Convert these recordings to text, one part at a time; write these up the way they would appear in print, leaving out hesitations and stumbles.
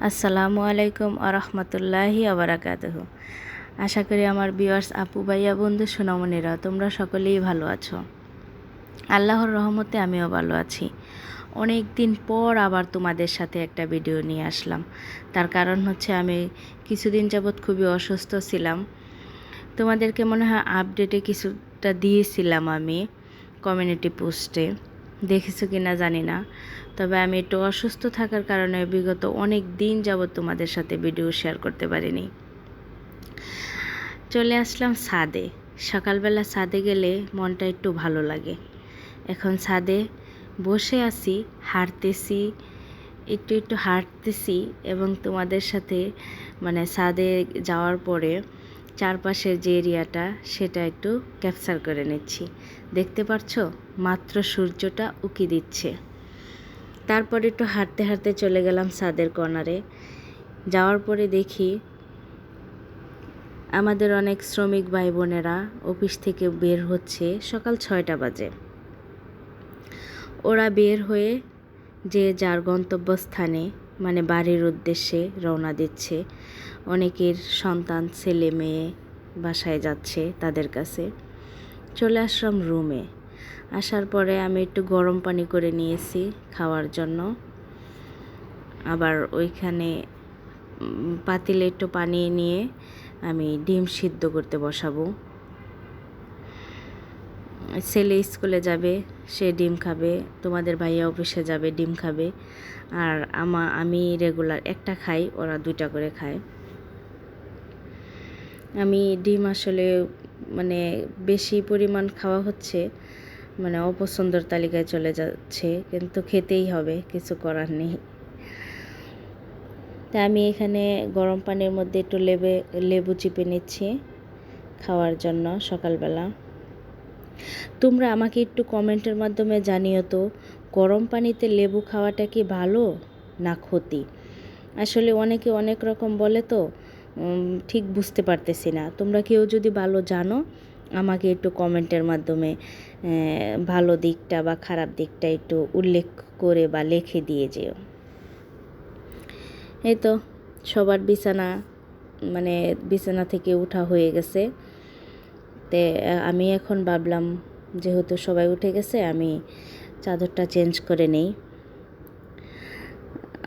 আসসালামু আলাইকুম আরহামতুল্লাহি আবরাকাতুহু। আশা করি আমার ভিউয়ার্স আপু ভাইয়া বন্ধু সোনামণিরা তোমরা সকলেই ভালো আছো। আল্লাহর রহমতে আমিও ভালো আছি। অনেক দিন পর আবার তোমাদের সাথে একটা ভিডিও নিয়ে আসলাম। তার কারণ হচ্ছে আমি কিছুদিন যাবৎ খুবই অসুস্থ ছিলাম। তোমাদেরকে মনে হয় আপডেটে কিছুটা দিয়েছিলাম আমি কমিউনিটি পোস্টে, দেখেছো কি না জানি না। তবে আমি একটু অসুস্থ থাকার কারণে বিগত অনেক দিন যাবৎ তোমাদের সাথে ভিডিও শেয়ার করতে পারিনি। চলে আসলাম ছাদে। সকালবেলা ছাদে গেলে মনটা একটু ভালো লাগে। এখন ছাদে বসে আছি, হাঁটতেছি, একটু হাঁটতেছি এবং তোমাদের সাথে ছাদে যাওয়ার পরে চারপাশের যে এরিয়াটা সেটা একটু ক্যাপচার করে নিচ্ছি। দেখতে পাচ্ছো মাত্র সূর্যটা উকি দিচ্ছে। তারপর একটু হাঁটতে হাঁটতে চলে গেলাম ছাদের কর্নারে। যাওয়ার পরে দেখি আমাদের অনেক শ্রমিক ভাই বোনেরা অফিস থেকে বের হচ্ছে সকাল 6টা বাজে। ওরা বের হয়ে যে যার গন্তব্যস্থানে বাড়ির উদ্দেশ্যে রওনা দিচ্ছে। অনেকের সন্তান ছেলে মেয়ে বাসায় যাচ্ছে তাদের কাছে। চলে আসলাম রুমে। আসার পরে আমি একটু গরম পানি করে নিয়েছি খাওয়ার জন্য। আবার ওইখানে পাতিলে একটু পানি নিয়ে আমি ডিম সিদ্ধ করতে বসাবো। ছেলে স্কুলে যাবে, সে ডিম খাবে। তোমাদের ভাইয়া অফিসে যাবে, ডিম খাবে। আর আমি রেগুলার একটা খাই, ওরা 2টা করে খায়। আমি ডিম আসলে বেশি পরিমাণ খাওয়া হচ্ছে, অপছন্দের তালিকায় চলে যাচ্ছে, কিন্তু খেতেই হবে, কিছু করার নেই। তা আমি এখানে গরম পানির মধ্যে একটু লেবু চিপে নিচ্ছি খাওয়ার জন্য সকালবেলা। তোমরা আমাকে একটু কমেন্টের মাধ্যমে জানিও তো, গরম পানিতে লেবু খাওয়াটা কি ভালো না ক্ষতি? আসলে অনেকে অনেক রকম বলে, তো ঠিক বুঝতে পারতেছি না। তোমরা কেউ যদি ভালো জানো আমাকে একটু কমেন্টের মাধ্যমে ভালো দিকটা বা খারাপ দিকটা একটু উল্লেখ করে বা লিখে দিয়ে যেও। এই তো সবার বিছানা থেকে উঠা হয়ে গেছে। তে আমি এখন ভাবলাম যেহেতু সবাই উঠে গেছে আমি চাদরটা চেঞ্জ করে নেই।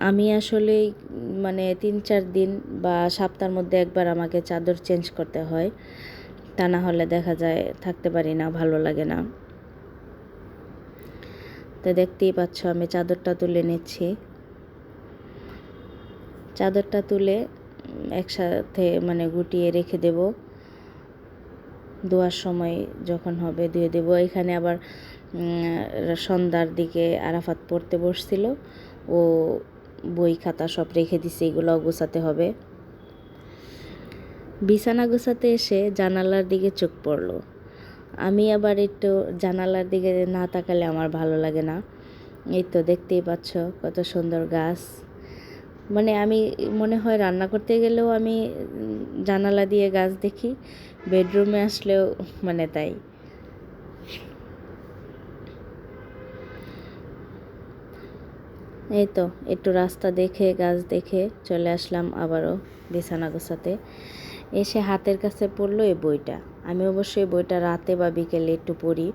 আমি আসলে 3-4 দিন বা সপ্তাহের মধ্যে একবার আমাকে চাদর চেঞ্জ করতে হয়, তা না হলে দেখা যায় থাকতে পারি না, ভালো লাগে না। তো দেখতেই পাচ্ছ আমি চাদরটা তুলে নিচ্ছি। চাদরটা তুলে একসাথে গুটিয়ে রেখে দেব। ধোয়ার সময় যখন হবে ধুয়ে দেব। এখানে আবার সন্ধ্যার দিকে আরাফাত পড়তে বসছিল, ও বই খাতা সব রেখে দিছে, এগুলোও গোছাতে হবে। বিছানা গোছাতে এসে জানালার দিকে চোখ পড়লো। আমি আবার একটু জানালার দিকে না তাকালে আমার ভালো লাগে না। এই তো দেখতেই পাচ্ছ কত সুন্দর গাছ। আমি মনে হয় রান্না করতে গেলেও আমি জানালা দিয়ে গাছ দেখি, বেডরুমে আসলেও তাই। এই তো একটু রাস্তা দেখে গাছ দেখে চলে আসলাম আবারও বিছানা গোছাতে। এসে হাতের কাছে পড়লো এই বইটা। আমি অবশ্যই বইটা রাতে বা বিকেলে একটু পড়ি,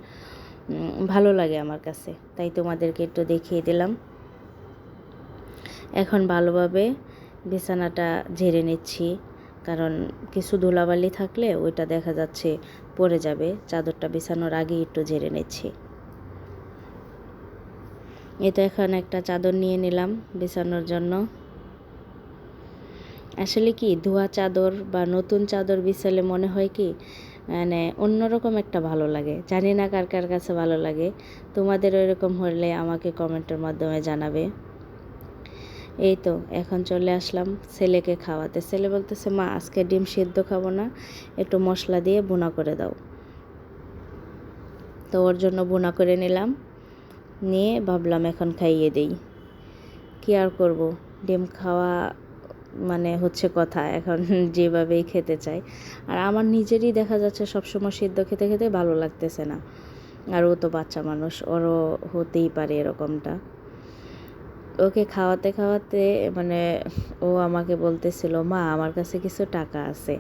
ভালো লাগে আমার কাছে, তাই তোমাদেরকে একটু দেখিয়ে দিলাম। এখন ভালোভাবে বিছানাটা ঝেড়ে নিচ্ছি, কারণ কিছু ধুলাবালি থাকলে ওইটা দেখা যাচ্ছে পড়ে যাবে। চাদরটা বিছানোর আগে একটু ঝেড়ে নিচ্ছি। এটা এখন একটা চাদর নিয়ে নিলাম বিছানোর জন্য। আসলে কি ধোয়া চাদর বা নতুন চাদর বিছালে মনে হয় কি অন্যরকম একটা ভালো লাগে। জানি না কার কার কাছে ভালো লাগে। তোমাদের এরকম হলে আমাকে কমেন্টের মাধ্যমে জানাবে। এই তো এখন চলে আসলাম ছেলেকে খাওয়াতে। ছেলে বলতেছে, মা আজকে ডিম সিদ্ধ খাবো না, একটু মশলা দিয়ে ভুনা করে দাও। তো ওর জন্য ভুনা করে নিলাম, নিয়ে ভাবলাম এখন খাইয়ে দেই। কি আর করব, ডিম খাওয়া হচ্ছে কথা, এখন যেভাবেই খেতে চাই। আর আমার নিজেরই দেখা যাচ্ছে সবসময় সিদ্ধ খেতে খেতে ভালো লাগতেছে না। আর ও তো বাচ্চা মানুষ, ওরও হতেই পারে এরকমটা। ওকে খাওয়াতে খাওয়াতে মানে ও আমাকে বলতেছিল, মা আমার কাছে কিছু টাকা আছে,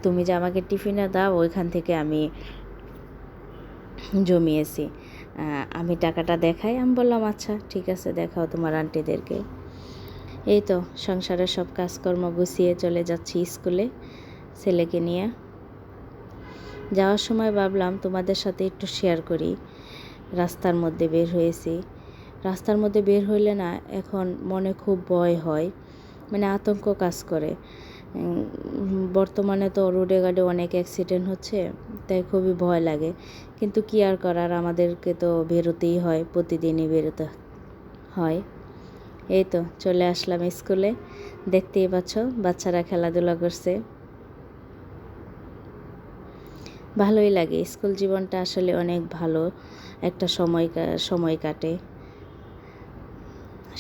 তুমি যে আমাকে টিফিনে দাও ওইখান থেকে আমি জমিয়েছি, আমি টাকাটা দেখাই। আমি বললাম আচ্ছা ঠিক আছে, দেখাও তোমার আন্টিদেরকে। এই তো সংসারের সব কাজকর্ম গুছিয়ে চলে যাচ্ছি স্কুলে ছেলেকে নিয়ে। যাওয়ার সময় ভাবলাম তোমাদের সাথে একটু শেয়ার করি। রাস্তার মধ্যে বের হয়েছি, রাস্তার মধ্যে বের হইলে না এখন মনে খুব ভয় হয়, মানে আতঙ্ক কাজ করে। বর্তমানে তো রোডে ঘাটে অনেক অ্যাক্সিডেন্ট হচ্ছে, তাই খুবই ভয় লাগে। কিন্তু কি আর করার, আমাদেরকে তো বেরোতেই হয়, প্রতিদিনই বেরোতে হয়। এই তো চলে আসলাম স্কুলে, দেখতেই পাচ্ছ বাচ্চারা খেলাধুলা করছে। ভালোই লাগে, স্কুল জীবনটা আসলে অনেক ভালো একটা সময় কাটে,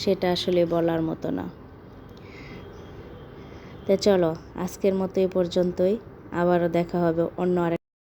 সেটা আসলে বলার মতো না। তো চলো আজকের মতো এই পর্যন্তই, আবারও দেখা হবে অন্য